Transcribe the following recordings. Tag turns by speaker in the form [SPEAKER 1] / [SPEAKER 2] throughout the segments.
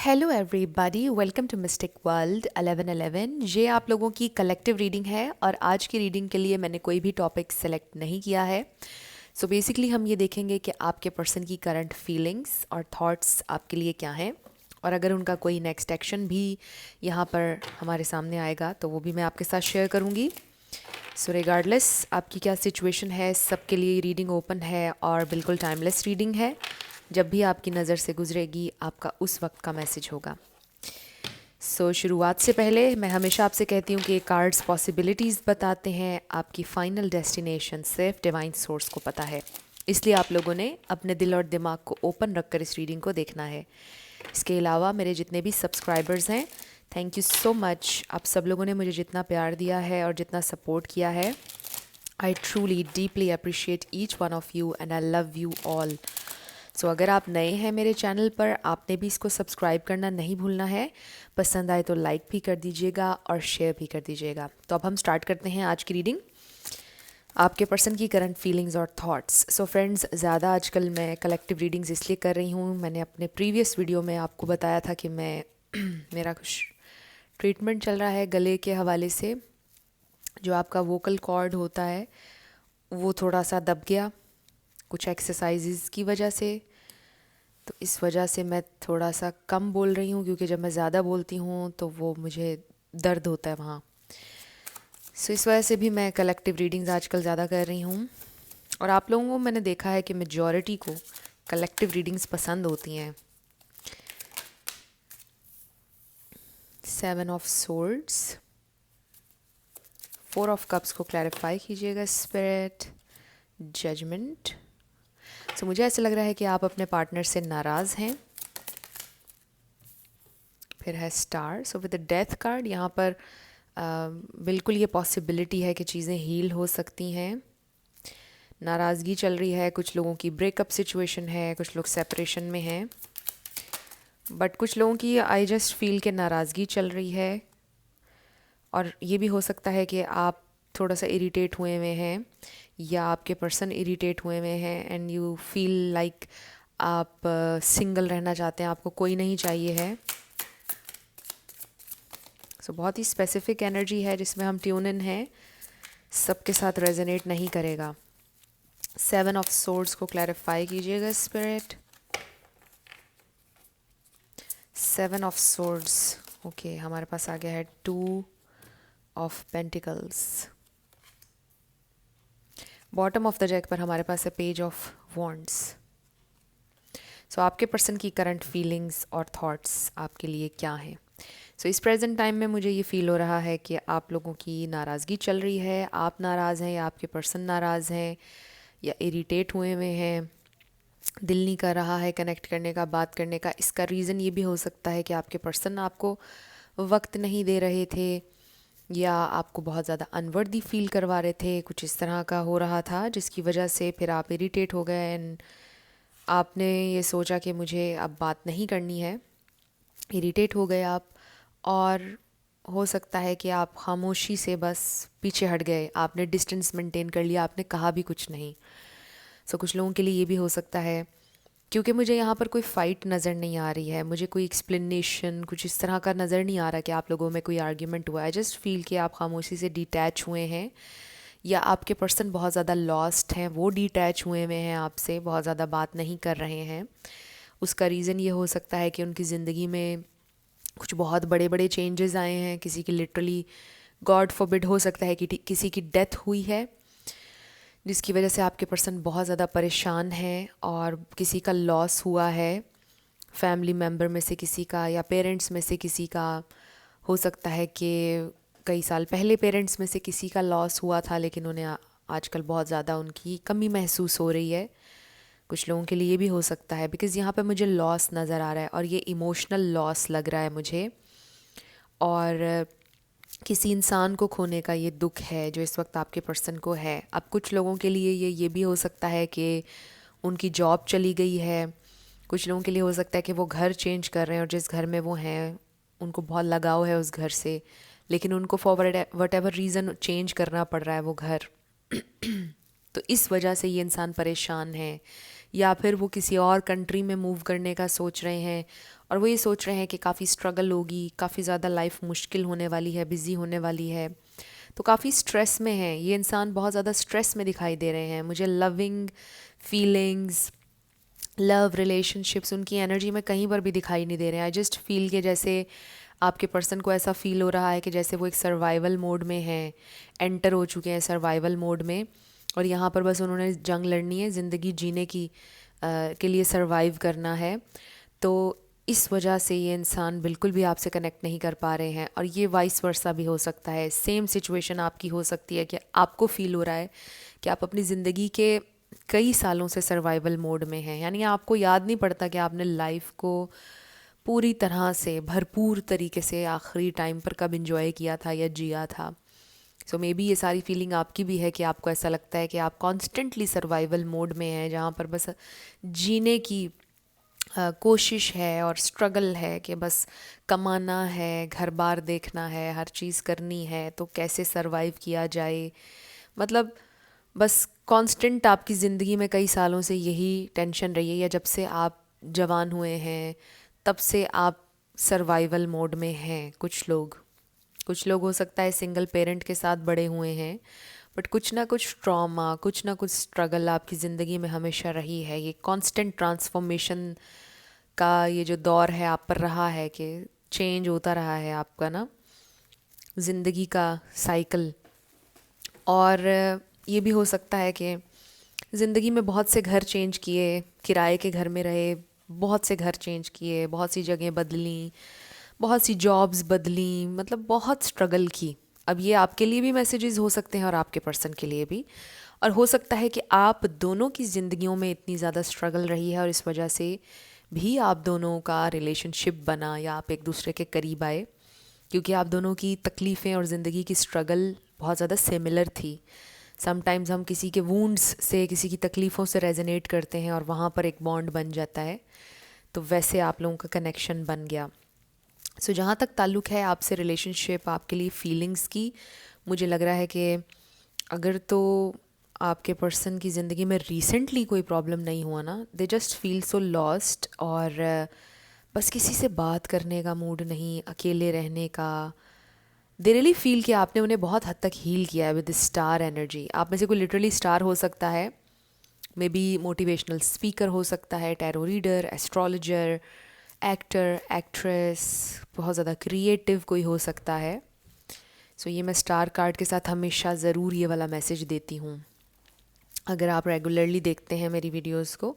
[SPEAKER 1] Hello everybody, welcome to mystic world 1111। ये आप लोगों की कलेक्टिव रीडिंग है और आज की रीडिंग के लिए मैंने कोई भी टॉपिक सेलेक्ट नहीं किया है। सो बेसिकली हम ये देखेंगे कि आपके पर्सन की करंट फीलिंग्स और थॉट्स आपके लिए क्या हैं, और अगर उनका कोई नेक्स्ट एक्शन भी यहाँ पर हमारे सामने आएगा तो वो भी मैं आपके साथ शेयर करूँगी। सो रिगार्डलेस आपकी क्या सिचुएशन है, सबके लिए रीडिंग ओपन है और बिल्कुल टाइमलेस रीडिंग है। जब भी आपकी नज़र से गुजरेगी आपका उस वक्त का मैसेज होगा। शुरुआत से पहले मैं हमेशा आपसे कहती हूँ कि कार्ड्स पॉसिबिलिटीज़ बताते हैं, आपकी फ़ाइनल डेस्टिनेशन सिर्फ डिवाइन सोर्स को पता है। इसलिए आप लोगों ने अपने दिल और दिमाग को ओपन रखकर इस रीडिंग को देखना है। इसके अलावा मेरे जितने भी सब्सक्राइबर्स हैं, थैंक यू सो मच। आप सब लोगों ने मुझे जितना प्यार दिया है और जितना सपोर्ट किया है, I truly deeply appreciate each one of you and I love you all. अगर आप नए हैं मेरे चैनल पर, आपने भी इसको सब्सक्राइब करना नहीं भूलना है। पसंद आए तो लाइक भी कर दीजिएगा और शेयर भी कर दीजिएगा। तो अब हम स्टार्ट करते हैं आज की रीडिंग, आपके पर्सन की करंट फीलिंग्स और थॉट्स। फ्रेंड्स, ज़्यादा आजकल मैं कलेक्टिव रीडिंग्स इसलिए कर रही हूँ, मैंने अपने प्रीवियस वीडियो में आपको बताया था कि मैं मेरा कुछ ट्रीटमेंट चल रहा है गले के हवाले से। जो आपका वोकल कॉर्ड होता है वो थोड़ा सा दब गया कुछ एक्सरसाइजेज़ की वजह से। तो इस वजह से मैं थोड़ा सा कम बोल रही हूँ, क्योंकि जब मैं ज़्यादा बोलती हूँ तो वो मुझे दर्द होता है वहाँ। इस वजह से भी मैं कलेक्टिव रीडिंग्स आजकल ज़्यादा कर रही हूँ। और आप लोगों को मैंने देखा है कि मेजॉरिटी को कलेक्टिव रीडिंग्स पसंद होती हैं। 7 ऑफ सोर्ड्स, 4 ऑफ कप्स को क्लैरिफाई कीजिएगा स्पिरिट, जजमेंट। मुझे ऐसा लग रहा है कि आप अपने पार्टनर से नाराज़ हैं। फिर है star. With the death card यहाँ पर बिल्कुल ये पॉसिबिलिटी है कि चीज़ें हील हो सकती हैं। नाराज़गी चल रही है, कुछ लोगों की ब्रेकअप सिचुएशन है, कुछ लोग सेपरेशन में हैं, बट कुछ लोगों की आई जस्ट फील के नाराज़गी चल रही है। और ये भी हो सकता है कि आप थोड़ा सा इरिटेट हुए हुए हैं या आपके पर्सन इरिटेट हुए हुए हैं एंड यू फील लाइक आप सिंगल रहना चाहते हैं, आपको कोई नहीं चाहिए है। बहुत ही स्पेसिफिक एनर्जी है जिसमें हम ट्यून इन हैं, सबके साथ रेजोनेट नहीं करेगा। 7 ऑफ सोर्ड्स को क्लैरिफाई कीजिएगा स्पिरिट। 7 ऑफ सोर्ड्स, ओके, हमारे पास आ गया है 2 of pentacles. Bottom of the deck पर हमारे पास है पेज ऑफ वॉन्ड्स। आपके पर्सन की करंट फीलिंग्स और थॉट्स आपके लिए क्या हैं? इस प्रेजेंट टाइम में मुझे ये फील हो रहा है कि आप लोगों की नाराज़गी चल रही है। आप नाराज़ हैं या आपके पर्सन नाराज़ हैं या इरिटेट हुए हुए हैं, दिल नहीं कर रहा है कनेक्ट करने का, बात करने का। इसका रीज़न ये भी हो सकता है कि आपके पर्सन आपको वक्त नहीं दे रहे थे या आपको बहुत ज़्यादा अनवर्दी फील करवा रहे थे, कुछ इस तरह का हो रहा था, जिसकी वजह से फिर आप इरिटेट हो गए एंड आपने ये सोचा कि मुझे अब बात नहीं करनी है। इरिटेट हो गए आप, और हो सकता है कि आप खामोशी से बस पीछे हट गए, आपने डिस्टेंस मेंटेन कर लिया, आपने कहा भी कुछ नहीं। कुछ लोगों के लिए ये भी हो सकता है, क्योंकि मुझे यहाँ पर कोई फ़ाइट नज़र नहीं आ रही है, मुझे कोई एक्सप्लेनेशन कुछ इस तरह का नज़र नहीं आ रहा कि आप लोगों में कोई आर्ग्यूमेंट हुआ है। जस्ट फील कि आप खामोशी से डिटैच हुए हैं, या आपके पर्सन बहुत ज़्यादा लॉस्ट हैं, वो डिटैच हुए हुए हैं आपसे, बहुत ज़्यादा बात नहीं कर रहे हैं। उसका रीज़न ये हो सकता है कि उनकी ज़िंदगी में कुछ बहुत बड़े बड़े चेंजेस आए हैं। किसी की लिटरली गॉड फॉरबिड हो सकता है कि किसी की डेथ हुई है, जिसकी वजह से आपके पर्सन बहुत ज़्यादा परेशान हैं, और किसी का लॉस हुआ है, फैमिली मेम्बर में से किसी का या पेरेंट्स में से किसी का। हो सकता है कि कई साल पहले पेरेंट्स में से किसी का लॉस हुआ था, लेकिन उन्हें आजकल बहुत ज़्यादा उनकी कमी महसूस हो रही है। कुछ लोगों के लिए ये भी हो सकता है, बिकॉज़ यहाँ पे मुझे लॉस नज़र आ रहा है और ये इमोशनल लॉस लग रहा है मुझे, और किसी इंसान को खोने का ये दुख है जो इस वक्त आपके पर्सन को है। अब कुछ लोगों के लिए ये भी हो सकता है कि उनकी जॉब चली गई है। कुछ लोगों के लिए हो सकता है कि वो घर चेंज कर रहे हैं और जिस घर में वो हैं उनको बहुत लगाव है उस घर से, लेकिन उनको for what ever reason change करना पड़ रहा है वो घर। तो इस वजह से ये इंसान परेशान है, या फिर वो किसी और कंट्री में मूव करने का सोच रहे हैं और वो ये सोच रहे हैं कि काफ़ी स्ट्रगल होगी, काफ़ी ज़्यादा लाइफ मुश्किल होने वाली है, बिज़ी होने वाली है, तो काफ़ी स्ट्रेस में है ये इंसान, बहुत ज़्यादा स्ट्रेस में दिखाई दे रहे हैं मुझे। लविंग फीलिंग्स, लव रिलेशनशिप्स, उनकी एनर्जी में कहीं पर भी दिखाई नहीं दे रहे हैं। आई जस्ट फील कि जैसे आपके पर्सन को ऐसा फील हो रहा है कि जैसे वो एक सर्वाइवल मोड में है, एंटर हो चुके हैं सर्वाइवल मोड में, और यहाँ पर बस उन्होंने जंग लड़नी है, ज़िंदगी जीने की के लिए सर्वाइव करना है। तो इस वजह से ये इंसान बिल्कुल भी आपसे कनेक्ट नहीं कर पा रहे हैं। और ये वाइस वर्सा भी हो सकता है, सेम सिचुएशन आपकी हो सकती है कि आपको फील हो रहा है कि आप अपनी ज़िंदगी के कई सालों से सर्वाइवल मोड में हैं, यानी आपको याद नहीं पड़ता कि आपने लाइफ को पूरी तरह से भरपूर तरीके से आखिरी टाइम पर कब इंजॉय किया था या जिया था। सो मे बी ये सारी फीलिंग आपकी भी है कि आपको ऐसा लगता है कि आप कॉन्स्टेंटली सर्वाइवल मोड में हैं, जहाँ पर बस जीने की कोशिश है और स्ट्रगल है कि बस कमाना है, घर बार देखना है, हर चीज़ करनी है, तो कैसे सरवाइव किया जाए। मतलब बस कांस्टेंट आपकी ज़िंदगी में कई सालों से यही टेंशन रही है, या जब से आप जवान हुए हैं तब से आप सर्वाइवल मोड में हैं। कुछ लोग हो सकता है सिंगल पेरेंट के साथ बड़े हुए हैं, बट कुछ ना कुछ ट्रॉमा, कुछ ना कुछ स्ट्रगल आपकी ज़िंदगी में हमेशा रही है। ये कांस्टेंट ट्रांसफॉर्मेशन का ये जो दौर है आप पर रहा है कि चेंज होता रहा है आपका ना ज़िंदगी का साइकिल। और ये भी हो सकता है कि ज़िंदगी में बहुत से घर चेंज किए, किराए के घर में रहे, बहुत से घर चेंज किए, बहुत सी जगह बदली, बहुत सी जॉब्स बदली, मतलब बहुत स्ट्रगल की। अब ये आपके लिए भी मैसेजेस हो सकते हैं और आपके पर्सन के लिए भी। और हो सकता है कि आप दोनों की ज़िंदगियों में इतनी ज़्यादा स्ट्रगल रही है और इस वजह से भी आप दोनों का रिलेशनशिप बना या आप एक दूसरे के करीब आए, क्योंकि आप दोनों की तकलीफ़ें और ज़िंदगी की स्ट्रगल बहुत ज़्यादा सिमिलर थी। समटाइम्स हम किसी के वूंड्स से, किसी की तकलीफ़ों से रेजोनेट करते हैं और वहाँ पर एक बॉन्ड बन जाता है, तो वैसे आप लोगों का कनेक्शन बन गया। सो जहाँ तक ताल्लुक़ है आपसे रिलेशनशिप, आपके लिए फीलिंग्स की, मुझे लग रहा है कि अगर तो आपके पर्सन की ज़िंदगी में रिसेंटली कोई प्रॉब्लम नहीं हुआ ना, they just feel so lost, और बस किसी से बात करने का मूड नहीं, अकेले रहने का। दे रियली फील कि आपने उन्हें बहुत हद तक हील किया है विद स्टार एनर्जी। आप में से कोई लिटरली स्टार हो सकता है, मे बी मोटिवेशनल स्पीकर हो सकता है, tarot reader, astrologer, actor, actress, बहुत ज़्यादा क्रिएटिव कोई हो सकता है। सो ये मैं स्टार कार्ड के साथ हमेशा ज़रूर ये वाला मैसेज देती हूँ। अगर आप रेगुलरली देखते हैं मेरी वीडियोस को,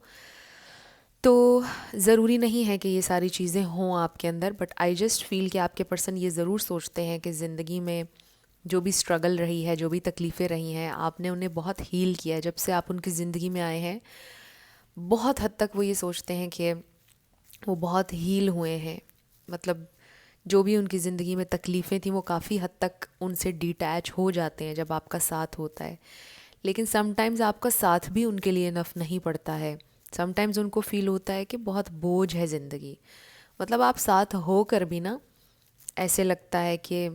[SPEAKER 1] तो ज़रूरी नहीं है कि ये सारी चीज़ें हों आपके अंदर, बट आई जस्ट फील कि आपके पर्सन ये ज़रूर सोचते हैं कि ज़िंदगी में जो भी स्ट्रगल रही है, जो भी तकलीफ़ें रही हैं, आपने उन्हें बहुत हील किया है। जब से आप उनकी ज़िंदगी में आए हैं, बहुत हद तक वो ये सोचते हैं कि वो बहुत हील हुए हैं। मतलब जो भी उनकी ज़िंदगी में तकलीफ़ें थी, वो काफ़ी हद तक उनसे डिटैच हो जाते हैं जब आपका साथ होता है। लेकिन समटाइम्स आपका साथ भी उनके लिए इनफ नहीं पड़ता है। समटाइम्स उनको फ़ील होता है कि बहुत बोझ है ज़िंदगी। मतलब आप साथ हो कर भी ना, ऐसे लगता है कि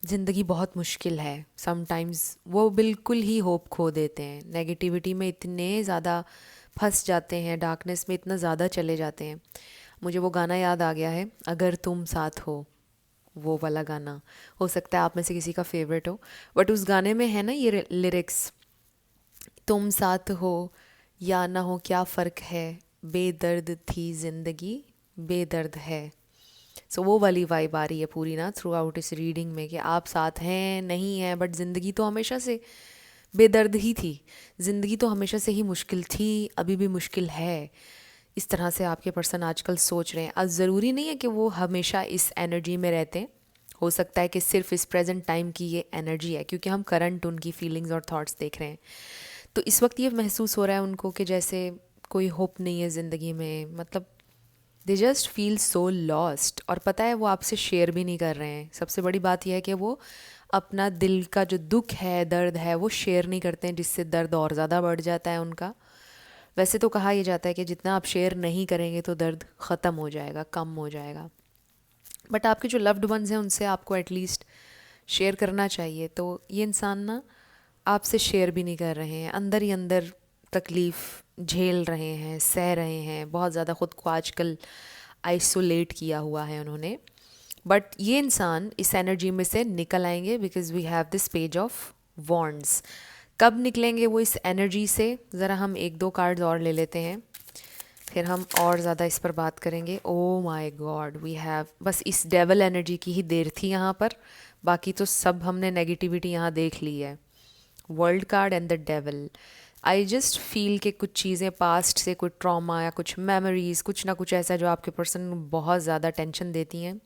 [SPEAKER 1] ज़िंदगी बहुत मुश्किल है। समटाइम्स वो बिल्कुल ही होप खो देते हैं, नेगेटिविटी में इतने ज़्यादा फंस जाते हैं, डार्कनेस में इतना ज़्यादा चले जाते हैं। मुझे वो गाना याद आ गया है, अगर तुम साथ हो, वो वाला गाना। हो सकता है आप में से किसी का फेवरेट हो, बट उस गाने में है ना ये लिरिक्स, तुम साथ हो या ना हो क्या फ़र्क है, बेदर्द थी ज़िंदगी बेदर्द है। सो वो वाली वाइब आ रही है पूरी ना थ्रू आउट इस रीडिंग में, कि आप साथ हैं नहीं हैं, बट ज़िंदगी तो हमेशा से बेदर्द ही थी। ज़िंदगी तो हमेशा से ही मुश्किल थी, अभी भी मुश्किल है। इस तरह से आपके पर्सन आजकल सोच रहे हैं। अब ज़रूरी नहीं है कि वो हमेशा इस एनर्जी में रहते हैं, हो सकता है कि सिर्फ इस प्रेजेंट टाइम की ये एनर्जी है, क्योंकि हम करंट उनकी फीलिंग्स और थॉट्स देख रहे हैं। तो इस वक्त ये महसूस हो रहा है उनको कि जैसे कोई होप नहीं है ज़िंदगी में। मतलब they just feel so lost. और पता है वो आपसे शेयर भी नहीं कर रहे हैं। सबसे बड़ी बात यह है कि वो अपना दिल का जो दुख है, दर्द है, वो शेयर नहीं करते हैं, जिससे दर्द और ज़्यादा बढ़ जाता है उनका। वैसे तो कहा यह जाता है कि जितना आप शेयर नहीं करेंगे तो दर्द ख़त्म हो जाएगा, कम हो जाएगा। बट आपके जो लव्ड वंस हैं उनसे आपको एटलीस्ट शेयर करना चाहिए। तो ये इंसान ना आपसे शेयर भी नहीं कर रहे हैं, अंदर ही अंदर तकलीफ़ झेल रहे हैं, सह रहे हैं बहुत ज़्यादा। ख़ुद को आजकल आइसोलेट किया हुआ है उन्होंने। बट ये इंसान इस एनर्जी में से निकल आएंगे because we have this page of wands. कब निकलेंगे वो इस एनर्जी से, ज़रा हम एक दो कार्ड्स और ले लेते हैं, फिर हम और ज़्यादा इस पर बात करेंगे। Oh my god, we have, बस इस डेवल एनर्जी की ही देर थी यहाँ पर, बाकी तो सब हमने नेगेटिविटी यहाँ देख ली है। World card and the devil. I just feel कि कुछ चीज़ें पास्ट से, कुछ ट्रॉमा या कुछ मेमोरीज, कुछ ना कुछ ऐसा जो आपके पर्सन बहुत ज़्यादा टेंशन देती हैं,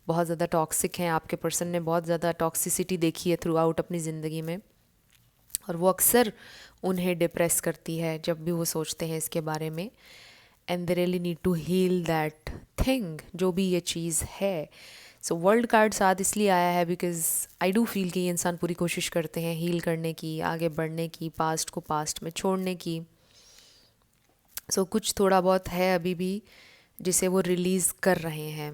[SPEAKER 1] बहुत ज़्यादा टॉक्सिक हैं। आपके पर्सन ने बहुत ज़्यादा टॉक्सिसिटी देखी है थ्रू आउट अपनी ज़िंदगी में, और वो अक्सर उन्हें डिप्रेस करती है जब भी वो सोचते हैं इसके बारे में। And they really need to heal that thing, जो भी ये चीज़ है। सो वर्ल्ड कार्ड साथ इसलिए आया है बिकॉज आई डू फील कि ये इंसान पूरी कोशिश करते हैं हील करने की, आगे बढ़ने की, पास्ट को पास्ट में छोड़ने की। सो कुछ थोड़ा बहुत है अभी भी जिसे वो रिलीज़ कर रहे हैं।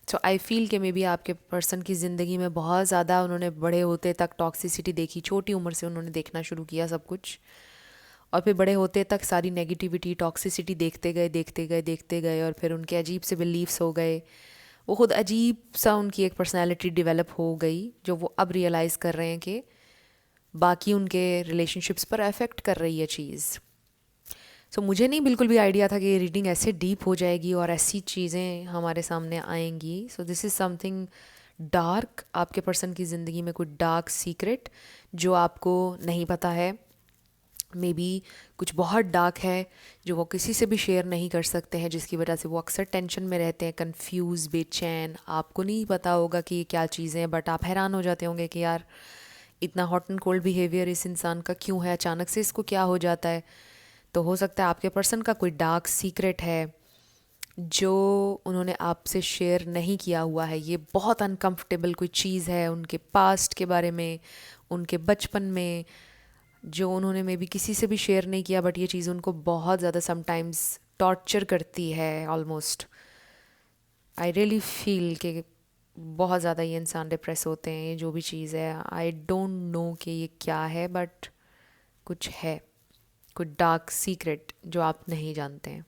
[SPEAKER 1] सो आई फील कि मे बी आपके पर्सन की ज़िंदगी में बहुत ज़्यादा उन्होंने बड़े होते तक टॉक्सिसिटी देखी, छोटी उम्र से उन्होंने देखना शुरू किया सब कुछ, और फिर बड़े होते तक सारी नेगेटिविटी, टॉक्सिसिटी देखते गए देखते गए देखते गए, और फिर उनके अजीब से बिलीव्स हो गए। वो खुद अजीब सा उनकी एक पर्सनैलिटी डेवलप हो गई जो वो अब रियलाइज़ कर रहे हैं कि बाकी उनके रिलेशनशिप्स पर अफेक्ट कर रही है चीज़। सो मुझे नहीं बिल्कुल भी आइडिया था कि ये रीडिंग ऐसे डीप हो जाएगी और ऐसी चीज़ें हमारे सामने आएंगी। So this is something dark, आपके पर्सन की ज़िंदगी में कोई डार्क सीक्रेट जो आपको नहीं पता है। मे बी कुछ बहुत डार्क है जो वो किसी से भी शेयर नहीं कर सकते हैं, जिसकी वजह से वो अक्सर टेंशन में रहते हैं, कंफ्यूज, बेचैन। आपको नहीं पता होगा कि ये क्या चीज़ें हैं, बट आप हैरान हो जाते होंगे कि यार इतना हॉट एंड कोल्ड बिहेवियर इस इंसान का क्यों है, अचानक से इसको क्या हो जाता है। तो हो सकता है आपके पर्सन का कोई डार्क सीक्रेट है जो उन्होंने आपसे शेयर नहीं किया हुआ है। ये बहुत अनकंफर्टेबल कोई चीज़ है उनके पास्ट के बारे में, उनके बचपन में, जो उन्होंने मे बी किसी से भी शेयर नहीं किया, बट ये चीज़ उनको बहुत ज़्यादा समटाइम्स टॉर्चर करती है ऑलमोस्ट। आई रियली फील कि बहुत ज़्यादा ये इंसान डिप्रेस होते हैं। ये जो भी चीज़ है, आई डोंट नो कि ये क्या है, बट कुछ है, कुछ डार्क सीक्रेट जो आप नहीं जानते हैं।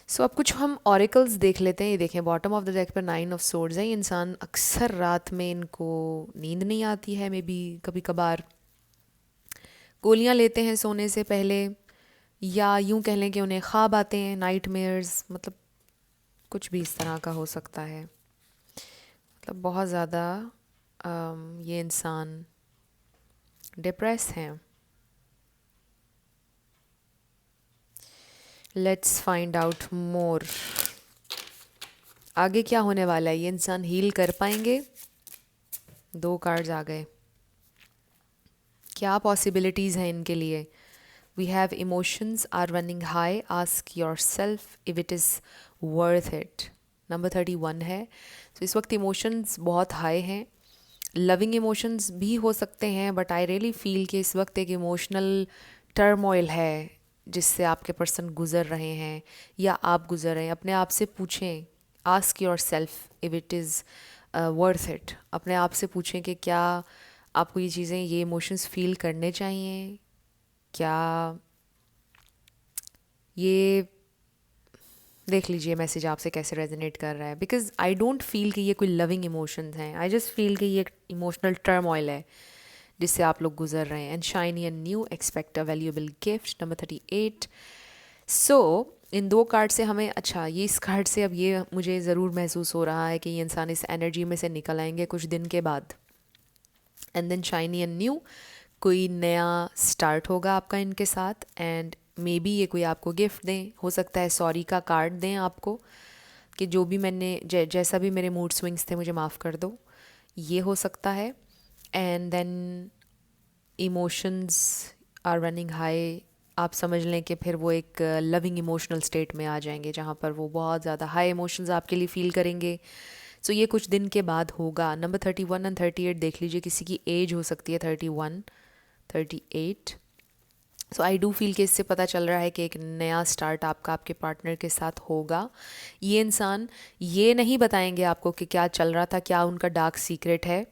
[SPEAKER 1] सो अब कुछ हम ऑरिकल्स देख लेते हैं। ये देखें, बॉटम ऑफ द डेक पर 9 ऑफ सोर्ड्स है। ये इंसान अक्सर रात में इनको नींद नहीं आती है, मे बी कभी कभार गोलियां लेते हैं सोने से पहले, या यूं कह लें कि उन्हें ख्वाब आते हैं, नाइटमेयर्स, मतलब कुछ भी इस तरह का हो सकता है। मतलब बहुत ज़्यादा ये इंसान डिप्रेस हैं। लेट्स फाइंड आउट मोर, आगे क्या होने वाला है। ये इंसान हील कर पाएंगे? 2 कार्ड्स आ गए, क्या पॉसिबिलिटीज़ हैं इनके लिए। We have emotions are running high, ask yourself if it is worth it. Number 31 है। तो इस वक्त इमोशंस बहुत हाई हैं, लविंग इमोशंस भी हो सकते हैं, बट आई रियली फील कि इस वक्त एक इमोशनल टर्मोइल है जिससे आपके पर्सन गुज़र रहे हैं या आप गुज़र रहे हैं। अपने आप से पूछें, ask yourself if it is worth it. अपने आप से पूछें कि क्या आपको ये चीज़ें, ये इमोशंस फील करने चाहिए, क्या ये, देख लीजिए मैसेज आपसे कैसे रेजोनेट कर रहा है। बिकॉज आई डोंट फील कि ये कोई लविंग इमोशंस हैं, आई जस्ट फील कि ये एक इमोशनल टर्मोइल है जिससे आप लोग गुजर रहे हैं। And shiny and new, expect a valuable gift. Number 38। So in 2 card से हमें, अच्छा ये इस कार्ड से अब ये मुझे ज़रूर महसूस हो रहा है कि ये इंसान इस एनर्जी में से निकल आएंगे कुछ दिन के बाद। And then shiny and new, कोई नया स्टार्ट होगा आपका इनके साथ। एंड मे बी ये कोई आपको गिफ्ट दें, हो सकता है सॉरी का कार्ड दें आपको कि जो भी मैंने जैसा भी मेरे मूड स्विंग्स थे मुझे माफ़ कर दो, ये हो सकता है। And then emotions are running high, आप समझ लें कि फिर वो एक लविंग इमोशनल स्टेट में आ जाएंगे जहाँ पर वो बहुत ज़्यादा हाई इमोशंस आपके लिए फील करेंगे। सो ये कुछ दिन के बाद होगा। नंबर 31 एंड 38 देख लीजिए, किसी की एज हो सकती है 31, 38। सो आई डू फील कि इससे पता चल रहा है कि एक नया स्टार्ट आपका आपके पार्टनर के साथ होगा। ये इंसान ये नहीं बताएंगे आपको कि क्या चल रहा था, क्या उनका डार्क सीक्रेट है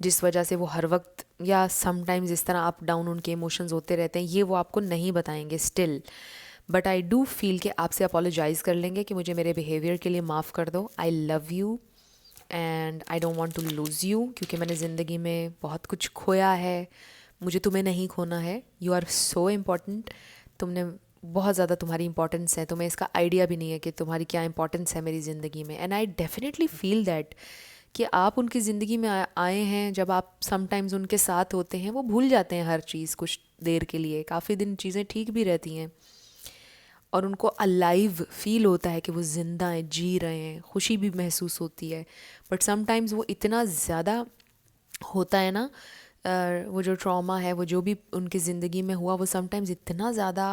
[SPEAKER 1] जिस वजह से वो हर वक्त या समटाइम्स इस तरह अप डाउन उनके इमोशंस होते रहते हैं, ये वो आपको नहीं बताएंगे still. But I do feel कि आपसे अपोलोजाइज़ कर लेंगे कि मुझे मेरे बिहेवियर के लिए माफ़ कर दो, I love you and I don't want to lose you, क्योंकि मैंने ज़िंदगी में बहुत कुछ खोया है, मुझे तुम्हें नहीं खोना है, यू आर सो इम्पॉर्टेंट, तुमने बहुत ज़्यादा तुम्हारी इंपॉर्टेंस है, तुम्हें इसका आइडिया भी नहीं है कि तुम्हारी क्या इंपॉर्टेंस है मेरी ज़िंदगी में। And I definitely feel that कि आप उनकी ज़िंदगी में आए हैं, जब आप समटाइम्स उनके साथ होते हैं वो भूल जाते हैं हर चीज़ कुछ देर के लिए, काफ़ी दिन चीज़ें ठीक भी रहती हैं और उनको अलाइव फील होता है कि वो ज़िंदा हैं, जी रहे हैं, खुशी भी महसूस होती है। बट समटाइम्स वो इतना ज़्यादा होता है ना, वो जो ट्रॉमा है, वो जो भी उनकी ज़िंदगी में हुआ, वो समटाइम्स इतना ज़्यादा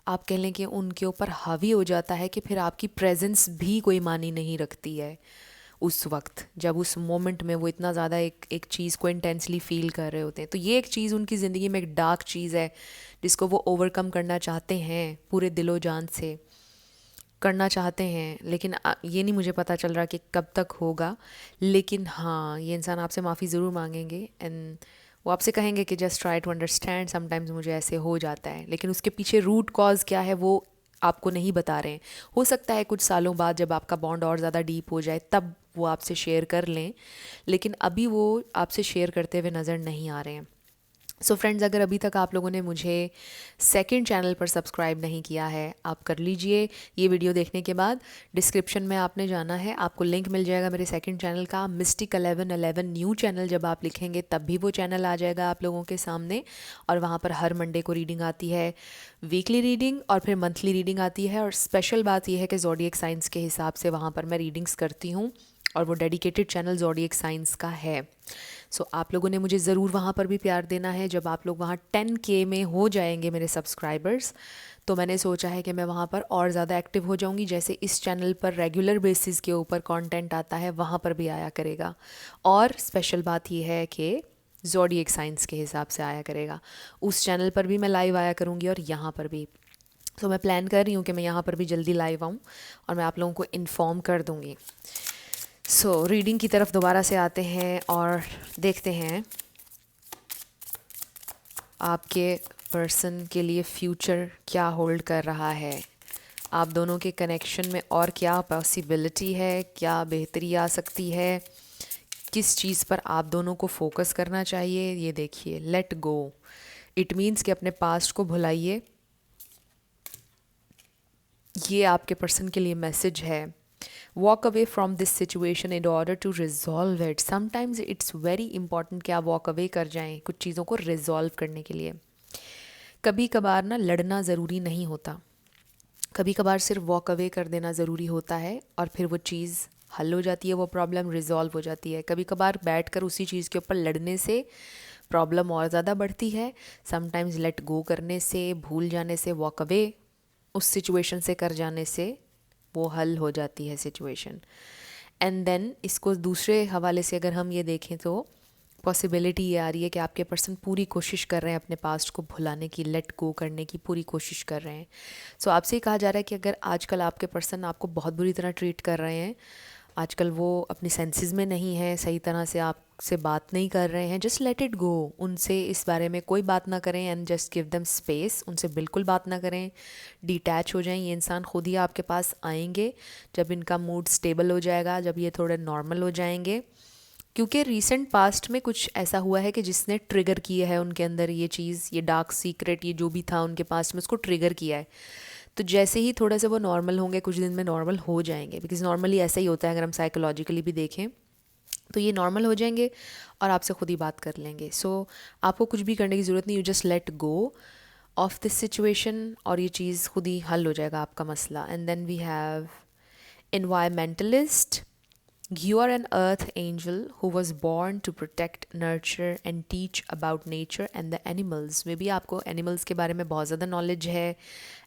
[SPEAKER 1] आप कह लें कि उनके ऊपर हावी हो जाता है कि फिर आपकी प्रेजेंस भी कोई मानी नहीं रखती है उस वक्त, जब उस मोमेंट में वो इतना ज़्यादा एक चीज़ को इंटेंसली फील कर रहे होते हैं। तो ये एक चीज़ उनकी ज़िंदगी में एक डार्क चीज़ है जिसको वो ओवरकम करना चाहते हैं, पूरे दिलो जान से करना चाहते हैं, लेकिन ये नहीं मुझे पता चल रहा कि कब तक होगा। लेकिन हाँ, ये इंसान आपसे माफ़ी ज़रूर मांगेंगे एंड वो आपसे कहेंगे कि just try to understand, sometimes मुझे ऐसे हो जाता है, लेकिन उसके पीछे रूट कॉज क्या है वो आपको नहीं बता रहे हैं। हो सकता है कुछ सालों बाद जब आपका बॉन्ड और ज़्यादा डीप हो जाए तब वो आपसे शेयर कर लें, लेकिन अभी वो आपसे शेयर करते हुए नज़र नहीं आ रहे हैं। सो फ्रेंड्स, अगर अभी तक आप लोगों ने मुझे सेकंड चैनल पर सब्सक्राइब नहीं किया है, आप कर लीजिए। ये वीडियो देखने के बाद डिस्क्रिप्शन में आपने जाना है, आपको लिंक मिल जाएगा मेरे सेकंड चैनल का, मिस्टिक 1111 न्यू चैनल। जब आप लिखेंगे तब भी वो चैनल आ जाएगा आप लोगों के सामने, और वहाँ पर हर मंडे को रीडिंग आती है, वीकली रीडिंग और फिर मंथली रीडिंग आती है। और स्पेशल बात यह है कि ज़ोडिएक साइंस के हिसाब से वहाँ पर मैं रीडिंग्स करती हूँ और वो डेडिकेटेड चैनल ज़ोडिएक साइंस का है। सो आप लोगों ने मुझे ज़रूर वहाँ पर भी प्यार देना है। जब आप लोग वहाँ 10K में हो जाएंगे मेरे सब्सक्राइबर्स, तो मैंने सोचा है कि मैं वहाँ पर और ज़्यादा एक्टिव हो जाऊँगी। जैसे इस चैनल पर रेगुलर बेसिस के ऊपर कंटेंट आता है, वहाँ पर भी आया करेगा। और स्पेशल बात यह है कि ज़ोडिएक साइंस के हिसाब से आया करेगा। उस चैनल पर भी मैं लाइव आया करूँगी और यहाँ पर भी। तो मैं प्लान कर रही हूँ कि मैं यहाँ पर भी जल्दी लाइव आऊँ और मैं आप लोगों को इन्फॉर्म कर दूँगी। सो रीडिंग की तरफ दोबारा से आते हैं और देखते हैं आपके पर्सन के लिए फ्यूचर क्या होल्ड कर रहा है, आप दोनों के कनेक्शन में और क्या पॉसिबिलिटी है, क्या बेहतरी आ सकती है, किस चीज़ पर आप दोनों को फोकस करना चाहिए। ये देखिए, लेट गो, इट मीन्स कि अपने पास्ट को भुलाइए। ये आपके पर्सन के लिए मैसेज है। Walk away from this situation in order to resolve it. Sometimes it's very important कि आप वॉक अवे कर जाएं कुछ चीज़ों को रिजॉल्व करने के लिए। कभी कभार ना लड़ना ज़रूरी नहीं होता, कभी कभार सिर्फ वॉक अवे कर देना ज़रूरी होता है और फिर वो चीज़ हल हो जाती है, वो प्रॉब्लम रिजॉल्व हो जाती है। कभी कभार बैठ कर उसी चीज़ के ऊपर लड़ने से प्रॉब्लम और ज़्यादा बढ़ती है। समटाइम्स लेट गो करने से, भूल जाने से, वॉक अवे उस सिचुएशन से कर जाने से वो हल हो जाती है सिचुएशन। एंड देन इसको दूसरे हवाले से अगर हम ये देखें तो पॉसिबिलिटी ये आ रही है कि आपके पर्सन पूरी कोशिश कर रहे हैं अपने पास्ट को भुलाने की, लेट गो करने की पूरी कोशिश कर रहे हैं। सो आपसे कहा जा रहा है कि अगर आजकल आपके पर्सन आपको बहुत बुरी तरह ट्रीट कर रहे हैं, आजकल वो अपनी सेंसेस में नहीं है, सही तरह से आपसे बात नहीं कर रहे हैं, जस्ट लेट इट गो। उनसे इस बारे में कोई बात ना करें and just give them space. उनसे बिल्कुल बात ना करें, डिटैच हो जाएं। ये इंसान खुद ही आपके पास आएंगे जब इनका मूड स्टेबल हो जाएगा, जब ये थोड़े नॉर्मल हो जाएंगे, क्योंकि रीसेंट पास्ट में कुछ ऐसा हुआ है कि जिसने ट्रिगर किया है उनके अंदर ये चीज़, ये डार्क सीक्रेट, ये जो भी था उनके पास्ट में, उसको ट्रिगर किया है। तो जैसे ही थोड़ा सा वो नॉर्मल होंगे, कुछ दिन में नॉर्मल हो जाएंगे, बिकॉज नॉर्मली ऐसा ही होता है अगर हम साइकोलॉजिकली भी देखें तो ये नॉर्मल हो जाएंगे और आपसे खुद ही बात कर लेंगे। सो आपको कुछ भी करने की ज़रूरत नहीं, you just let go of this situation और ये चीज़ खुद ही हल हो जाएगा आपका मसला। And then we have environmentalist. You are an earth angel who was born to protect, nurture and teach about nature and the animals. May be आपको animals के बारे में बहुत ज़्यादा नॉलेज है,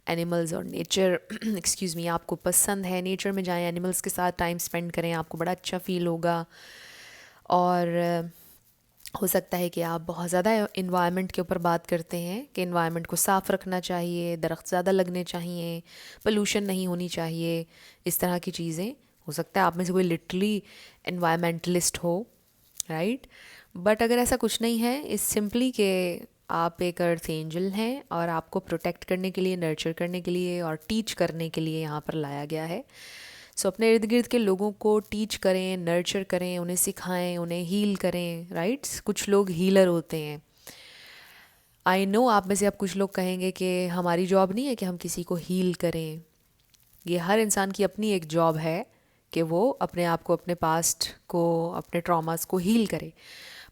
[SPEAKER 1] एनिमल्स और नेचर एक्सक्यूज़ मी आपको पसंद है। नेचर में जाएं, एनिमल्स के साथ टाइम स्पेंड करें, आपको बड़ा अच्छा फील होगा। और हो सकता है कि आप बहुत ज़्यादा इन्वायरमेंट के ऊपर बात करते हैं कि इन्वायरमेंट को साफ़ रखना चाहिए, दरख्त ज़्यादा लगने चाहिए, पोल्यूशन नहीं होनी चाहिए, इस तरह की चीज़ें। हो सकता है आप में से कोई लिटरली एनवायरमेंटलिस्ट हो, राइट। बट अगर ऐसा कुछ नहीं है, इस सिंपली के आप एक अर्थ एंजल हैं और आपको प्रोटेक्ट करने के लिए, नर्चर करने के लिए और टीच करने के लिए यहाँ पर लाया गया है। सो अपने इर्द गिर्द के लोगों को टीच करें, नर्चर करें, उन्हें सिखाएं, उन्हें हील करें, राइट? कुछ लोग हीलर होते हैं। आई नो आप में से अब कुछ लोग कहेंगे कि हमारी जॉब नहीं है कि हम किसी को हील करें। ये हर इंसान की अपनी एक जॉब है कि वो अपने आप को, अपने पास्ट को, अपने ट्रॉमास को हील करे।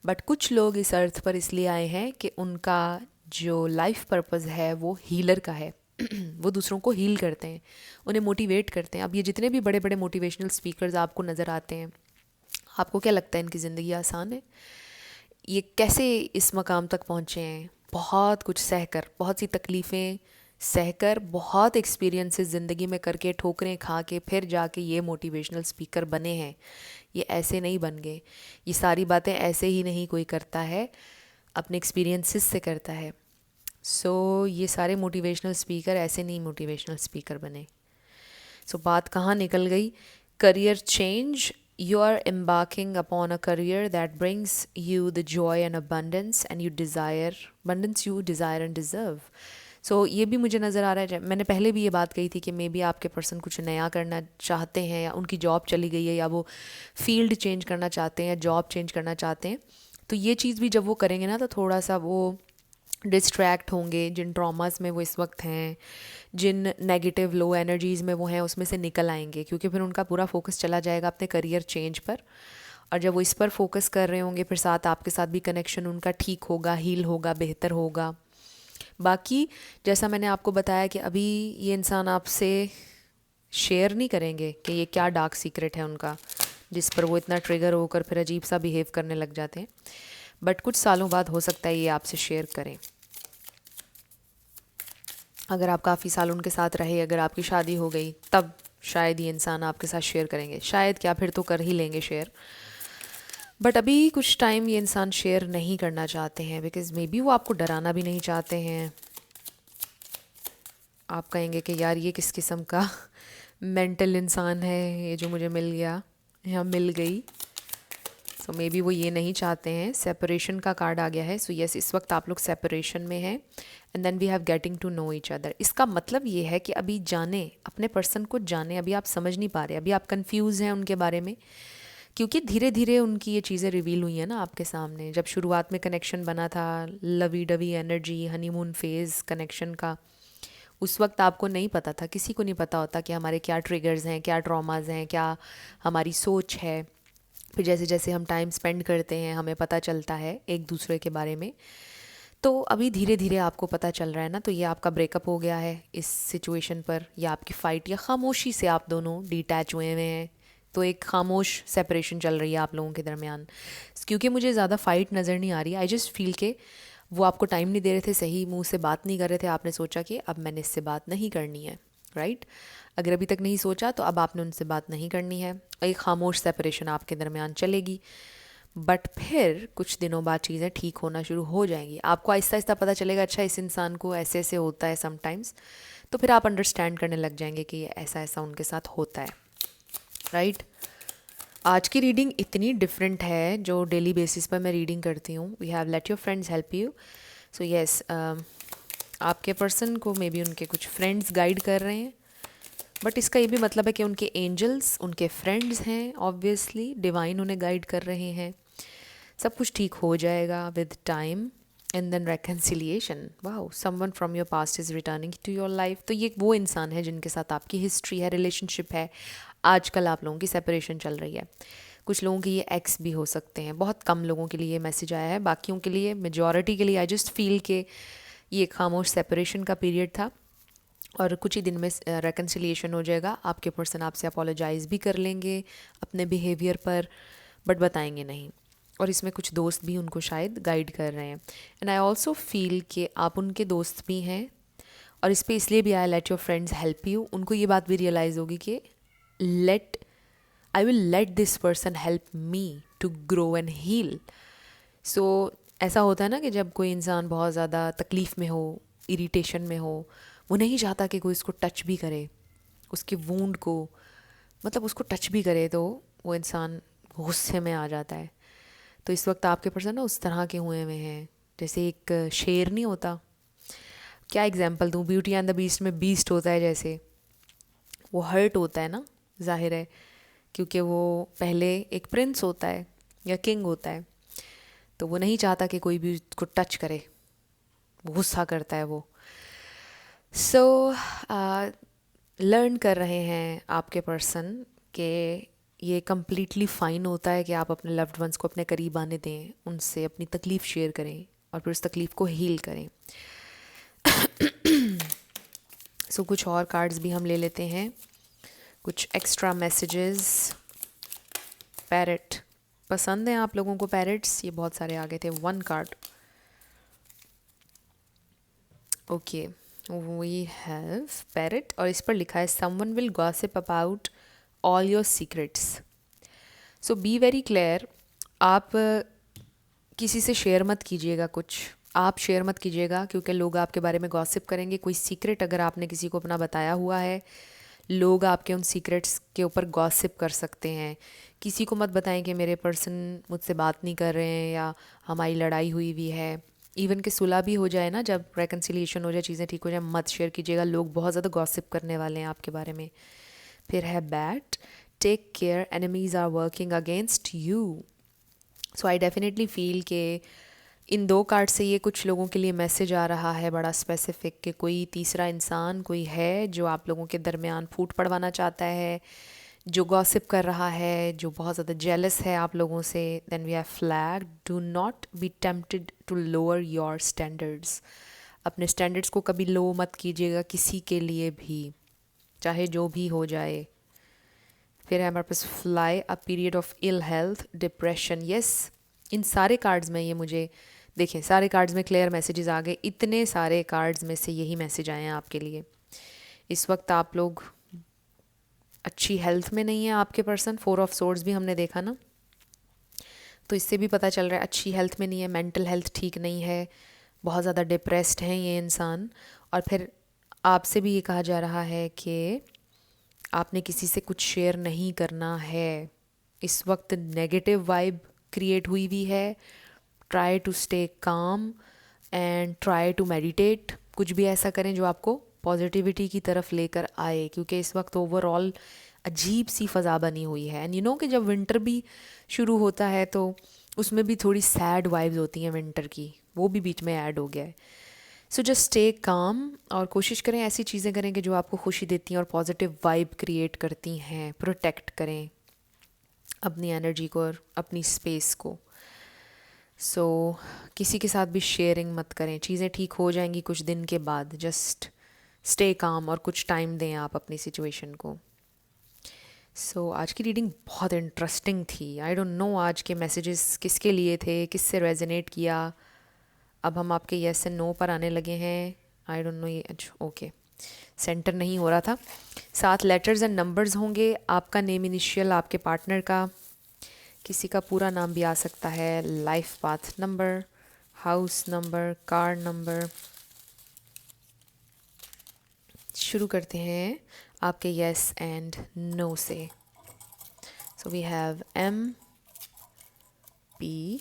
[SPEAKER 1] बट कुछ लोग इस अर्थ पर इसलिए आए हैं कि उनका जो लाइफ पर्पस है वो हीलर का है। वो दूसरों को हील करते हैं, उन्हें मोटिवेट करते हैं। अब ये जितने भी बड़े बड़े मोटिवेशनल स्पीकर्स आपको नज़र आते हैं, आपको क्या लगता है इनकी ज़िंदगी आसान है? ये कैसे इस मकाम तक पहुँचे हैं? बहुत कुछ सहकर, बहुत सी तकलीफ़ें सहकर, बहुत एक्सपीरियंसेस ज़िंदगी में करके, ठोकरें खा के फिर जाके ये मोटिवेशनल स्पीकर बने हैं। ये ऐसे नहीं बन गए। ये सारी बातें ऐसे ही नहीं कोई करता है, अपने एक्सपीरियंसेस से करता है। सो ये सारे मोटिवेशनल स्पीकर ऐसे नहीं मोटिवेशनल स्पीकर बने। सो बात कहाँ निकल गई? Career change. You are embarking upon a career that brings you the joy and abundance and you desire, abundance you desire and deserve. सो ये भी मुझे नज़र आ रहा है, मैंने पहले भी ये बात कही थी कि मे बी आपके पर्सन कुछ नया करना चाहते हैं, या उनकी जॉब चली गई है, या वो फील्ड चेंज करना चाहते हैं, या जॉब चेंज करना चाहते हैं। तो ये चीज़ भी जब वो करेंगे ना, तो थोड़ा सा वो डिस्ट्रैक्ट होंगे। जिन ट्रॉमास में वो इस वक्त हैं, जिन नेगेटिव लो एनर्जीज़ में वो हैं, उसमें से निकल आएंगे, क्योंकि फिर उनका पूरा फोकस चला जाएगा अपने करियर चेंज पर। और जब वो इस पर फोकस कर रहे होंगे, फिर साथ आपके साथ भी कनेक्शन उनका ठीक होगा, हील होगा, बेहतर होगा। बाकी जैसा मैंने आपको बताया कि अभी ये इंसान आपसे शेयर नहीं करेंगे कि ये क्या डार्क सीक्रेट है उनका, जिस पर वो इतना ट्रिगर होकर फिर अजीब सा बिहेव करने लग जाते हैं। बट कुछ सालों बाद हो सकता है ये आपसे शेयर करें। अगर आप काफ़ी साल उनके साथ रहे, अगर आपकी शादी हो गई, तब शायद ये इंसान आपके साथ शेयर करेंगे। शायद क्या, फिर तो कर ही लेंगे शेयर। बट अभी कुछ टाइम ये इंसान शेयर नहीं करना चाहते हैं, बिकॉज़ मे बी वो आपको डराना भी नहीं चाहते हैं। आप कहेंगे कि यार ये किस किस्म का मेंटल इंसान है ये जो मुझे मिल गया या मिल गई। सो मे बी वो ये नहीं चाहते हैं। सेपरेशन का कार्ड आ गया है। सो यस, इस वक्त आप लोग सेपरेशन में हैं and then we have getting to know each other. इसका मतलब ये है कि अभी जाने, अपने पर्सन को जाने। अभी आप समझ नहीं पा रहे, अभी आप कंफ्यूज हैं उनके बारे में, क्योंकि धीरे धीरे उनकी ये चीज़ें रिवील हुई हैं ना आपके सामने। जब शुरुआत में कनेक्शन बना था, lovey dovey energy, honeymoon phase connection का, उस वक्त आपको नहीं पता था, किसी को नहीं पता होता कि हमारे क्या ट्रिगर्स हैं, क्या ट्रॉमाज हैं, क्या हमारी सोच है। फिर जैसे जैसे हम टाइम स्पेंड करते हैं, हमें पता चलता है एक दूसरे के बारे में। तो अभी धीरे धीरे आपको पता चल रहा है ना। तो ये आपका ब्रेकअप हो गया है इस सिचुएशन पर, या आपकी फ़ाइट या खामोशी से आप दोनों डिटैच हुए हुए हैं। तो एक खामोश सेपरेशन चल रही है आप लोगों के दरमियान। क्योंकि मुझे ज़्यादा फ़ाइट नज़र नहीं आ रही। आई जस्ट फील के वो आपको टाइम नहीं दे रहे थे, सही मुंह से बात नहीं कर रहे थे। आपने सोचा कि अब मैंने इससे बात नहीं करनी है, राइट? अगर अभी तक नहीं सोचा तो अब आपने उनसे बात नहीं करनी है। एक खामोश सेपरेशन आपके दरमियान चलेगी। बट फिर कुछ दिनों बाद चीज़ें ठीक होना शुरू हो जाएंगी। आपको आहिस्ता आहिस्ता पता चलेगा, अच्छा इस इंसान को ऐसे ऐसे होता है समटाइम्स। तो फिर आप अंडरस्टैंड करने लग जाएंगे कि ये ऐसा ऐसा उनके साथ होता है, राइट? आज की रीडिंग इतनी डिफरेंट है जो डेली बेसिस पर मैं रीडिंग करती हूँ। We have let your friends help you. So yes, आपके पर्सन को मे बी उनके कुछ फ्रेंड्स गाइड कर रहे हैं। बट इसका ये भी मतलब है कि उनके एंजल्स उनके फ्रेंड्स हैं, ऑब्वियसली डिवाइन उन्हें गाइड कर रहे हैं। सब कुछ ठीक हो जाएगा with time and then reconciliation. Wow, someone from your past is returning to your life. तो ये वो इंसान है जिनके साथ आपकी हिस्ट्री है, रिलेशनशिप है। आजकल आप लोगों की सेपरेशन चल रही है। कुछ लोगों के ये एक्स भी हो सकते हैं। बहुत कम लोगों के लिए ये मैसेज आया है, बाकियों के लिए, मेजॉरिटी के लिए आई जस्ट फील के ये खामोश सेपरेशन का पीरियड था और कुछ ही दिन में रेकन्सिलिएशन हो जाएगा। आपके पर्सन आपसे अपोलोजाइज़ भी कर लेंगे अपने बिहेवियर पर, बट बताएंगे नहीं। और इसमें कुछ दोस्त भी उनको शायद गाइड कर रहे हैं। एंड आई ऑल्सो फील कि आप उनके दोस्त भी हैं। और इस पर इसलिए भी आया let your friends help you. उनको ये बात भी रियलाइज़ होगी कि I will let this person help me to grow and heal. So ऐसा होता है ना कि जब कोई इंसान बहुत ज़्यादा तकलीफ़ में हो, इरिटेशन में हो, वो नहीं चाहता कि कोई उसको टच भी करे, उसके वूंड को, मतलब उसको टच भी करे, तो वो इंसान गुस्से में आ जाता है। तो इस वक्त आपके पर्सन ना उस तरह के हुए हुए हैं। जैसे एक शेर नहीं होता, क्या एग्जाम्पल दूँ, ब्यूटी एंड द बीस्ट में बीस्ट होता है जैसे, वो हर्ट होता है ना, जाहिर है, क्योंकि वो पहले एक प्रिंस होता है या किंग होता है, तो वो नहीं चाहता कि कोई भी उसको टच करे, वो गुस्सा करता है वो। सो लर्न कर रहे हैं आपके पर्सन के ये कम्प्लीटली फ़ाइन होता है कि आप अपने लव्ड वंस को अपने करीब आने दें, उनसे अपनी तकलीफ़ शेयर करें और फिर उस तकलीफ़ को हील करें। सो कुछ और कार्ड्स भी हम ले लेते हैं, कुछ एक्स्ट्रा मैसेजेस। पैरट, पसंद हैं आप लोगों को पैरट्स? ये बहुत सारे आ गए थे। 1 card, okay, we have parrot और इस पर लिखा है someone will gossip about all your secrets. So be very clear, आप किसी से शेयर मत कीजिएगा कुछ, आप शेयर मत कीजिएगा क्योंकि लोग आपके बारे में गॉसिप करेंगे। कोई सीक्रेट अगर आपने किसी को अपना बताया हुआ है, लोग आपके उन सीक्रेट्स के ऊपर गॉसिप कर सकते हैं। किसी को मत बताएं कि मेरे पर्सन मुझसे बात नहीं कर रहे हैं या हमारी लड़ाई हुई हुई है। इवन कि सुलह भी हो जाए ना, जब रेकन्सिलिएशन हो जाए, चीज़ें ठीक हो जाए, मत शेयर कीजिएगा, लोग बहुत ज़्यादा गॉसिप करने वाले हैं आपके बारे में। फिर है bat, take care, enemies are working against you. So I definitely feel कि इन 2 कार्ड से ये कुछ लोगों के लिए मैसेज आ रहा है बड़ा स्पेसिफिक, कि कोई तीसरा इंसान कोई है जो आप लोगों के दरमियान फूट पड़वाना चाहता है, जो गॉसिप कर रहा है, जो बहुत ज़्यादा जेलस है आप लोगों से। Then we have flag, do not be tempted to lower your standards. अपने स्टैंडर्ड्स को कभी लो मत कीजिएगा किसी के लिए भी, चाहे जो भी हो जाए। फिर है हमारे पास fly, a period of ill health, depression. Yes, इन सारे कार्ड्स में ये मुझे देखें, सारे कार्ड्स में क्लियर मैसेजेस आ गए। इतने सारे कार्ड्स में से यही मैसेज आए हैं आपके लिए। इस वक्त आप लोग अच्छी हेल्थ में नहीं है, आपके पर्सन। 4 ऑफ सोर्ड्स भी हमने देखा ना, तो इससे भी पता चल रहा है अच्छी हेल्थ में नहीं है, मेंटल हेल्थ ठीक नहीं है, बहुत ज़्यादा डिप्रेस्ड हैं ये इंसान। और फिर आपसे भी ये कहा जा रहा है कि आपने किसी से कुछ शेयर नहीं करना है। इस वक्त नेगेटिव वाइब क्रिएट हुई हुई है। Try to stay calm and try to meditate. कुछ भी ऐसा करें जो आपको पॉजिटिविटी की तरफ लेकर आए, क्योंकि इस वक्त ओवरऑल अजीब सी फ़ज़ा बनी हुई है। एंड यू नो कि जब विंटर भी शुरू होता है तो उसमें भी थोड़ी सैड वाइब्स होती हैं विंटर की, वो भी बीच में ऐड हो गया है। सो जस्ट स्टे काम और कोशिश करें ऐसी चीज़ें करें कि जो आपको खुशी देती हैं और पॉजिटिव वाइब क्रिएट करती हैं। प्रोटेक्ट करें अपनी एनर्जी को और अपनी स्पेस को। सो किसी के साथ भी शेयरिंग मत करें, चीज़ें ठीक हो जाएंगी कुछ दिन के बाद। जस्ट स्टे काम और कुछ टाइम दें आप अपनी सिचुएशन को। सो आज की रीडिंग बहुत इंटरेस्टिंग थी। आई डोंट नो आज के मैसेजेस किसके लिए थे, किससे रेजोनेट किया। अब हम आपके येस एंड नो पर आने लगे हैं। आई डोंट नो, ये अच्छा ओके, सेंटर नहीं हो रहा था। 7 लेटर्स एंड नंबर्स होंगे, आपका नेम इनिशियल, आपके पार्टनर का, किसी का पूरा नाम भी आ सकता है, life path number, house number, car number. शुरू करते हैं आपके येस एंड नो से। So we have M P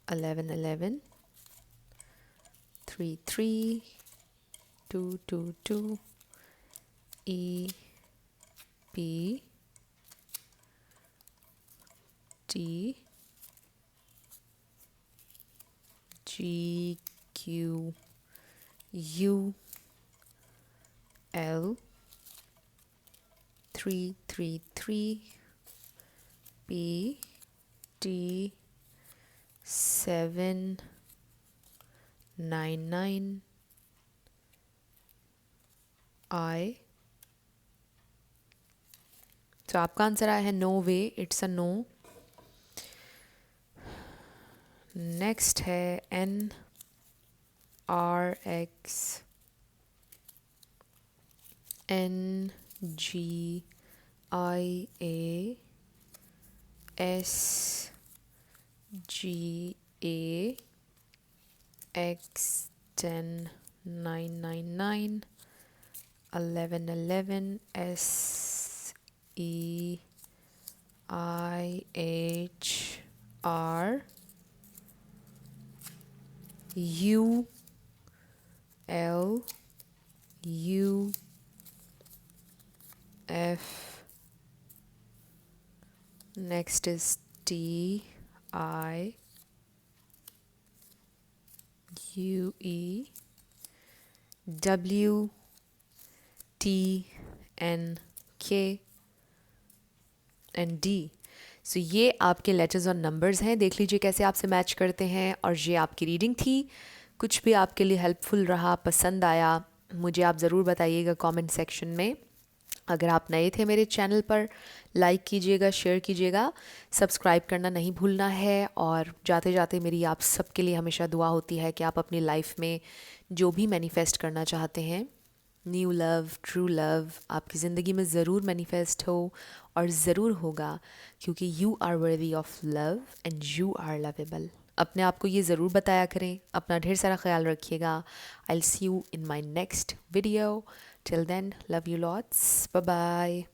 [SPEAKER 1] 1111 33 222 E P T G Q U L 333 P T 799 I। तो आपका आंसर आया है no way, it's a no. Next है N R X N G I A S G A X 10999 1111 S E I H R U L U F. Next is T I U E W T N K and D. So ये आपके letters और numbers हैं. देख लीजिए कैसे आपसे match करते हैं. और ये आपकी रीडिंग थी. कुछ भी आपके लिए हेल्पफुल रहा, पसंद आया, मुझे आप ज़रूर बताइएगा कमेंट सेक्शन में. अगर आप नए थे मेरे चैनल पर, लाइक कीजिएगा, शेयर कीजिएगा, सब्सक्राइब करना नहीं भूलना है. और जाते जाते मेरी आप सबके लिए हमेशा दुआ होती है कि आप अपनी लाइफ में जो भी मैनिफेस्ट करना चाहते हैं, न्यू लव, ट्रू लव, आपकी ज़िंदगी में ज़रूर मैनिफेस्ट हो. और ज़रूर होगा, क्योंकि you are worthy of love and you are lovable. अपने आप को ये ज़रूर बताया करें. अपना ढेर सारा ख्याल रखिएगा. I will see you in my next video. Till then, love you lots. Bye bye.